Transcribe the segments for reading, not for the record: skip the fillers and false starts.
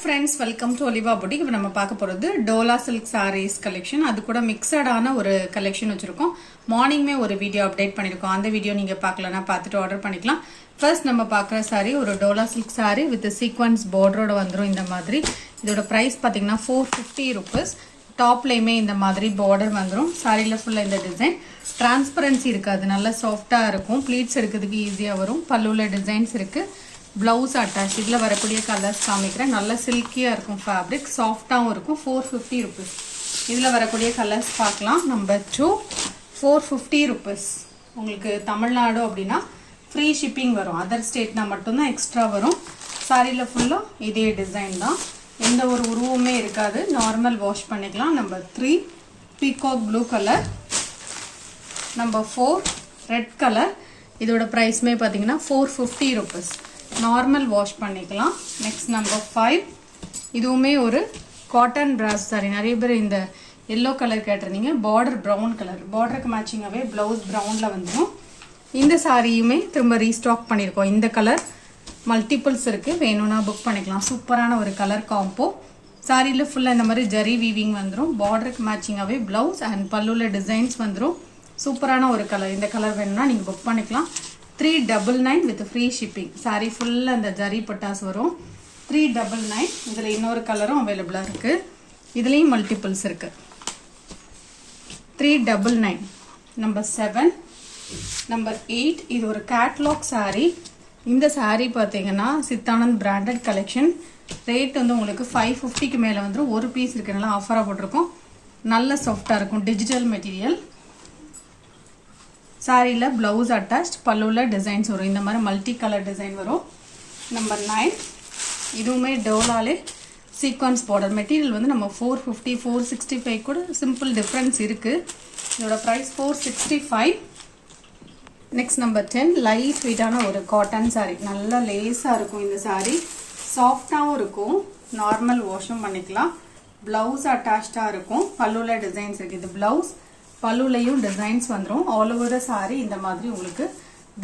friends, welcome to Oliva Boutique. இப்போ நம்ம பார்க்க போறது டோலா சில்க் sarees collection. அது கூட மிக்ஸடான ஒரு collection வச்சிருக்கோம். மார்னிங்மே ஒரு வீடியோ அப்டேட் பண்ணிருக்கோம். அந்த வீடியோ நீங்க பார்க்கலனா பார்த்துட்டு ஆர்டர் பண்ணிக்கலாம். ஃபர்ஸ்ட் நம்ம பார்க்குற saree ஒரு Dola silk saree with sequence border வந்துரும் இந்த மாதிரி. இதோட பிரைஸ் பாத்தீங்கன்னா 450 rupees. டாப்லயுமே இந்த மாதிரி border வந்துரும். சாரில ஃபுல்லா இந்த டிசைன். டிரான்ஸ்பரன்சி இருக்காது. நல்ல சாஃப்ட்டா இருக்கும். ப்ளீட்ஸ் எடுக்கிறதுக்கு ஈஸியா வரும். பல்லுல டிசைன்ஸ் இருக்கு. Blouse attached. இதுல வரக்கூடிய கலர்ஸ் காமிக்கிறேன். நல்ல சில்கியா இருக்கும் ஃபேப்ரிக், சாஃப்ட்டாவும் இருக்கும். 450 rupees. இதுல வரக்கூடிய கலர்ஸ் பார்க்கலாம். Number 2 450 rupees. உங்களுக்கு தமிழ்நாடு அப்படின்னா ஃப்ரீ ஷிப்பிங் வரும். அதர் ஸ்டேட்னா மட்டும்தான் எக்ஸ்ட்ரா வரும். சாரில ஃபுல்லா இதே டிசைன் தான். எந்த ஒரு உருவமே இருக்காது. நார்மல் வாஷ் பண்ணிக்கலாம். Number 3 peacock blue colour. Number 4 red colour. இதோட பிரைஸ்மே பாத்தீங்கன்னா 450 rupees. நார்மல் வாஷ் பண்ணிக்கலாம். நெக்ஸ்ட் நம்பர் 5 இதுவுமே ஒரு காட்டன் பிராஸ் சாரி. நிறைய பேர் இந்த எல்லோ கலர் கேட்டிருந்தீங்க. பார்டர் ப்ரௌன் கலர், பார்டருக்கு மேட்சிங்காகவே பிளவுஸ் ப்ரௌன்ல வந்துடும். இந்த சாரியுமே திரும்ப ரீஸ்டாக் பண்ணியிருக்கோம். இந்த கலர் மல்டிபிள்ஸ் இருக்கு, வேணும்னா புக் பண்ணிக்கலாம். சூப்பரான ஒரு கலர் காம்போ. சாரியில் ஃபுல்லாக இந்த மாதிரி ஜரி வீவிங் வந்துடும். பார்டருக்கு மேட்சிங்காகவே பிளவுஸ் அண்ட் பல்லுல டிசைன்ஸ் வந்துடும். சூப்பரான ஒரு கலர். இந்த கலர் வேணும்னா நீங்கள் புக் பண்ணிக்கலாம். 399 with free shipping. சாரி ஃபுல்லா அந்த ஜரி பட்டாஸ் வரும். 399. இதுல இன்னொரு கலரும் அவைலபிளா இருக்கு. இதுலயும் மல்டிபிள்ஸ் இருக்கு. 399. நம்பர் 7 நம்பர் 8 இது ஒரு கேட்லாக் சாரி. இந்த சாரி பாத்தீங்கன்னா சித்தானந்த் பிராண்டட் கலெக்ஷன். ரேட் வந்து உங்களுக்கு 550க்கு மேல வந்துரும். ஒரு பீஸ் இருக்குனால ஆஃபரா போட்டிருக்கோம். நல்ல சாஃப்டா இருக்கும். Digital material. சாரில பிளவுஸ் அட்டாச்ட், பல்லுல டிசைன்ஸ் வரும். இந்த மாதிரி மல்டி கலர் டிசைன் வரும். நம்பர் 9 இதுவுமே டோலாலே சீக்வன்ஸ் பார்டர். மெட்டீரியல் வந்து நம்ம 450 465 கூட சிம்பிள் டிஃபரன்ஸ் இருக்கு. இதோட பிரைஸ் 465. நெக்ஸ்ட் நம்பர் 10 லைட் வெயிட்டான ஒரு காட்டன் சாரி. நல்லா லேஸா இருக்கும் இந்த சாரி. சாஃப்டாவும் இருக்கும். நார்மல் வாஷும் பண்ணிக்கலாம். பிளவுஸ் அட்டாச்சா இருக்கும். பல்லுல டிசைன்ஸ் இருக்கு. இது பிளவுஸ், பல்லுலையும் டிசைன்ஸ் வந்துடும். ஆல் ஓவர் சாரி இந்த மாதிரி உங்களுக்கு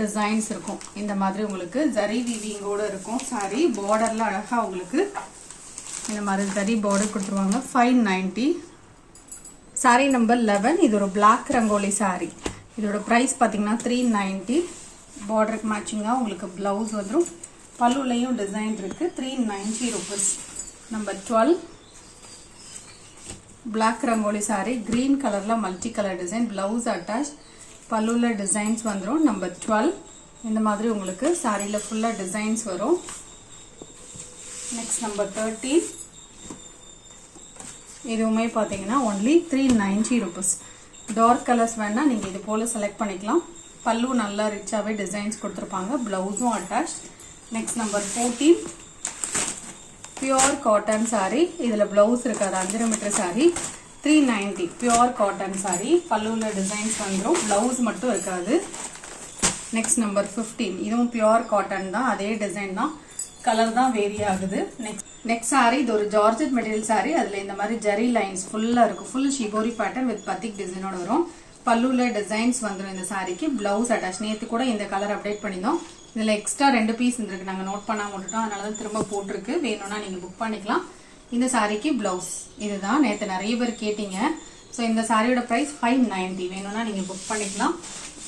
டிசைன்ஸ் இருக்கும். இந்த மாதிரி உங்களுக்கு ஜரி வீவிங்கோட இருக்கும். சாரி பார்டர்ல அழகா உங்களுக்கு இந்த மாதிரி ஜரி பார்டர் கொடுத்துருவாங்க. 590. சாரி நம்பர் 11 இது ஒரு பிளாக் ரங்கோலி சாரி. இதோட பிரைஸ் பாத்தீங்கன்னா 390. பார்டருக்கு மேட்சிங்கா உங்களுக்கு பிளவுஸ் வந்துடும். பல்லுலையும் டிசைன் இருக்கு. 390 rupees. Number 12 black rangoli sari. Green கலர்ல multi colour design, blouse attach, பல்லுல டிசைன்ஸ் வந்துடும். நம்பர் 12 இந்த மாதிரி உங்களுக்கு சாரியில ஃபுல்லா டிசைன்ஸ் வரும். நெக்ஸ்ட் நம்பர் 13 இதுவுமே பாத்தீங்கன்னா ஒன்லி 390 rupees. டார்க் கலர்ஸ் வேணா நீங்க இது போல செலக்ட் பண்ணிக்கலாம். பல்லு நல்லா ரிச்சாவே டிசைன்ஸ் கொடுத்துருப்பாங்க. பிளவுஸும் attach. Next number 14 pure cotton sari. இதுல பிளவுஸ் இருக்காது. 5 metre sari. 390 pure cotton sari. பல்லுல டிசைன்ஸ் வந்துடும். பிளவுஸ் மட்டும் இருக்காது. நெக்ஸ்ட் நம்பர் 15 இதுவும் பியூர் காட்டன் தான். அதே டிசைன் தான், கலர் தான் வேரி ஆகுது. நெக்ஸ்ட் சாரி இது ஒரு ஜார்ஜெட் மெட்டீரியல் சாரி. அதுல இந்த மாதிரி ஜரி லைன்ஸ் ஃபுல்லா இருக்கும். ஃபுல் ஷிபோரி பேட்டர்ன் வித் பத்திக் டிசைனோட வரும். பல்லுல டிசைன்ஸ் வந்துடும். இந்த சாரிக்கு பிளவுஸ் அட்டாச். நேத்து கூட இந்த கலர் அப்டேட் பண்ணிருந்தோம். இதுல எக்ஸ்ட்ரா 2 பீஸ் இருக்கு. நாங்க நோட் பண்ணாம விட்டுட்டோம். அதனால திரும்ப போட்டிருக்கு. வேணும்னா நீங்க புக் பண்ணிக்கலாம். இந்த சாரிக்கு பிளவுஸ் இதுதான். நேத்து நிறைய பேர் கேட்டீங்க. சோ இந்த சாரியோட பிரைஸ் 590. வேணும்னா நீங்க புக் பண்ணிக்கலாம்.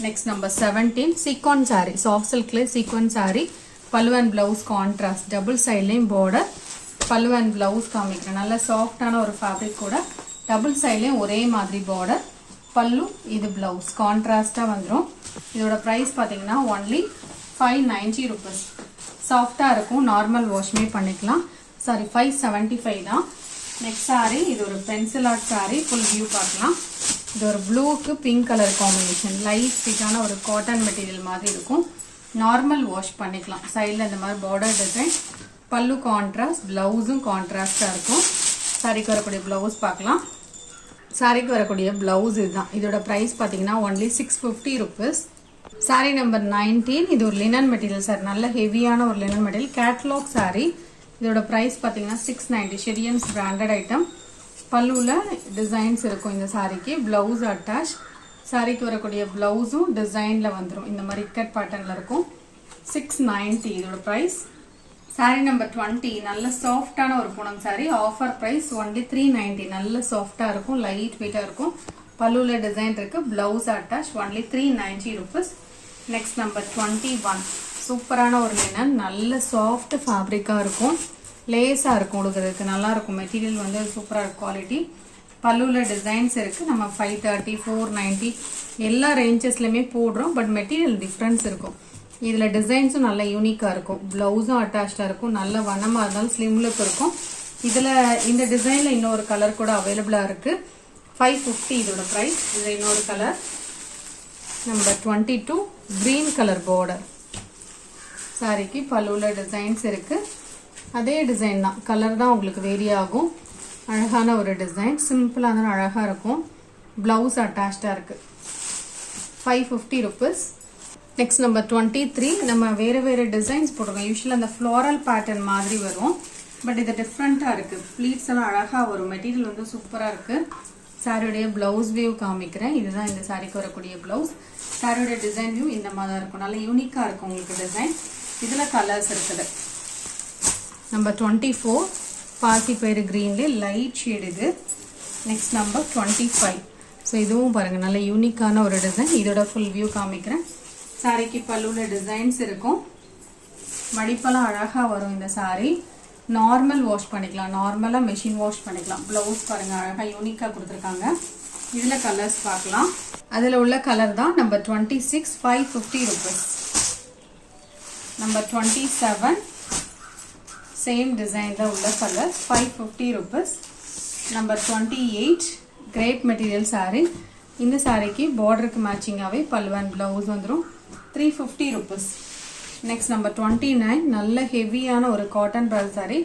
Next number 17 sequins sari. Soft சில்க்ல sequins sari. Pallu and blouse contrast. Double சைட்லயும் பார்டர். பல்லு அண்ட் பிளவுஸ் காமிக்கிறேன். நல்ல சாஃப்டான ஒரு ஃபேப்ரிக் கூட. டபுள் சைட்லயும் ஒரே மாதிரி பார்டர். பல்லு, இது பிளவுஸ் கான்ட்ராஸ்டா வந்துடும். இதோட பிரைஸ் பாத்தீங்கன்னா ஒன்லி 590 rupees. சாஃப்டா இருக்கும். நார்மல் வாஷ்மே பண்ணிக்கலாம். சாரி 575 தான். நெக்ஸ்ட் சாரி இது ஒரு pencil art sorry. Full view பார்க்கலாம். இது ஒரு ப்ளூக்கு பிங்க் கலர் காம்பினேஷன். லைட் ஃபிட்டான ஒரு காட்டன் மெட்டீரியல் மாதிரி இருக்கும். நார்மல் வாஷ் பண்ணிக்கலாம். சைடில் இந்த மாதிரி பார்டர் டிசைன். பல்லு கான்ட்ராஸ்ட், பிளவுஸும் கான்ட்ராஸ்டா இருக்கும். சாரிக்கு வரக்கூடிய பிளவுஸ் பார்க்கலாம். சாரிக்கு வரக்கூடிய பிளவுஸ் இதுதான். இதோட பிரைஸ் பாத்தீங்கன்னா ஒன்லி 650 rupees. சாரி நம்பர் 19 இது ஒரு லினன் மெட்டீரியல் சார். நல்ல ஹெவியான ஒரு லினன் மெட்டீரியல். Catalogue sorry. இதோட பிரைஸ் பாத்தீங்கன்னா 690. ஷெரியன்ஸ் பிராண்டட் ஐட்டம். பல்லுல டிசைன்ஸ் இருக்கும் இந்த சாரிக்கு. Blouse attach. சாரிக்கு வரக்கூடிய பிளவுஸும் டிசைன்ல வந்துடும். இந்த மாதிரி இக்கட் பேட்டர்ன்ல இருக்கும். 690 இதோட பிரைஸ். saree number 20 நல்ல சாஃப்ட்டான ஒரு Poonam saree offer price only 390 நல்ல சாஃப்ட்டா இருக்கும் லைட் வெயிட்டா இருக்கும் பல்லுல டிசைன் இருக்கு blouse attached only 390 rupees next number 21 சூப்பரான ஒரு லினன் நல்ல சாஃப்ட் ஃபேப்ரிக்கா இருக்கும் லேஸா இருக்கும் உங்களுக்கு நல்லா இருக்கும் மெட்டீரியல் வந்து சூப்பரா இருக்கு குவாலிட்டி பல்லுல டிசைன்ஸ் இருக்கு நம்ம 530 490 எல்லா ரேஞ்சஸ்லயுமே போடுறோம் பட் மெட்டீரியல் டிஃபரன்ஸ் இருக்கும் இதுல டிசைன்ஸும் நல்ல யூனிக்கா இருக்கும் பிளவுஸும் அட்டாச்டா இருக்கும் நல்ல வண்ணமா இருந்தாலும் ஸ்லிம் லுக் இருக்கும் இதுல இந்த டிசைன்ல இன்னொரு கலர் கூட அவைலபிளா இருக்கு 550 இதோட பிரைஸ் இது இன்னொரு colour number 22 green colour border சாரிக்கு பல்லுல டிசைன்ஸ் இருக்கு அதே டிசைன் தான் கலர் தான் உங்களுக்கு வேரி ஆகும் அழகான ஒரு டிசைன் சிம்பிளா தான் அழகா இருக்கும் பிளவுஸ் அட்டாச்டா இருக்கு 550 rupees next number 23 நம்ம வேற டிசைன்ஸ் போடுறோம் யூசுவலா அந்த floral pattern மாதிரி வரும் பட் இது டிஃபரண்டா இருக்கு ப்ளீட்ஸ் எல்லாம் அழகா வரும் மெட்டீரியல் வந்து சூப்பரா இருக்கு சாரியோட ப்ளவுஸ் வியூ காமிக்கிறேன் இதுதான் இந்த சாரிக்கு வரக்கூடிய ப்ளவுஸ் சாரியோட டிசைன் வியூ இந்த மாதிரி இருக்கும் நல்ல யூனிக்கா இருக்கும் உங்களுக்கு டிசைன் இதுல கலர்ஸ் இருக்குது நம்பர் 24 பாசி பயிறு கிரீன்ல லைட் ஷேட் இது நெக்ஸ்ட் நம்பர் 25 சோ இதுவும் பாருங்க நல்ல யூனிக்கான ஒரு டிசைன் இதோட ஃபுல் வியூ காமிக்கிறேன் சாரிக்கு பல்லுல டிசைன்ஸ் இருக்கும் மடிப்பெல்லாம் அழகா வரும் இந்த சாரி நார்மல் வாஷ் பண்ணிக்கலாம் நார்மலா மெஷின் வாஷ் பண்ணிக்கலாம் பிளவுஸ் பாருங்க அழகா யூனிக்கா கொடுத்திருக்காங்க இதுல கலர்ஸ் பார்க்கலாம் அதுல உள்ள கலர் தான் நம்பர் 26 550 rupees நம்பர் 27 சேம் டிசைன்ல உள்ள colour 550 rupees number 28 grape material saree இந்த சாரிக்கு பார்டருக்கு மேட்சிங்காவே பல்லு அண்ட் பிளவுஸ் வந்துரும் 350 rupees next number 29 நல்ல ஹெவியான ஒரு காட்டன் பிரால் saree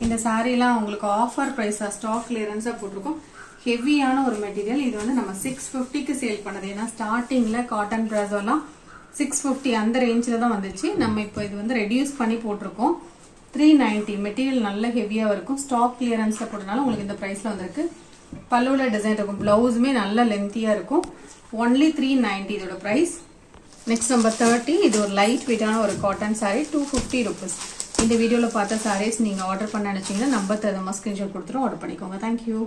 இந்த சாரீலாம் உங்களுக்கு ஆஃபர் பிரைஸா ஸ்டாக் கிளியரன்ஸா போட்டுருக்கோம் ஹெவியான ஒரு மெட்டீரியல் இது வந்து நம்ம 650 க்கு சேல் பண்ணது ஏன்னா ஸ்டார்டிங்ல காட்டன் பிராஸோலாம் 650 அந்த ரேஞ்சில தான் வந்துச்சு நம்ம இப்போ இது வந்து ரெடியூஸ் பண்ணி போட்டுருக்கோம் 390 மெட்டீரியல் நல்ல ஹெவியா இருக்கும் ஸ்டாக் கிளியரன்ஸ்ல போட்டனால உங்களுக்கு இந்த பிரைஸ்ல வந்திருக்கு பல்லுல டிசைன் இருக்கும் பிளவுஸுமே நல்ல லென்த்தியா இருக்கும் only 390 இதோட பிரைஸ் நெக்ஸ்ட் நம்பர் 30 இது ஒரு லைட் வெயிட்டான ஒரு காட்டன் saree 250 rupees இந்த வீடியோல பார்த்த sarees நீங்க ஆர்டர் பண்ண நினைச்சீங்கன்னா நம்பர் தரமா ஸ்கிரீன்ஷாட் கொடுத்துட்டு ஆர்டர் பண்ணிக்கோங்க Thank you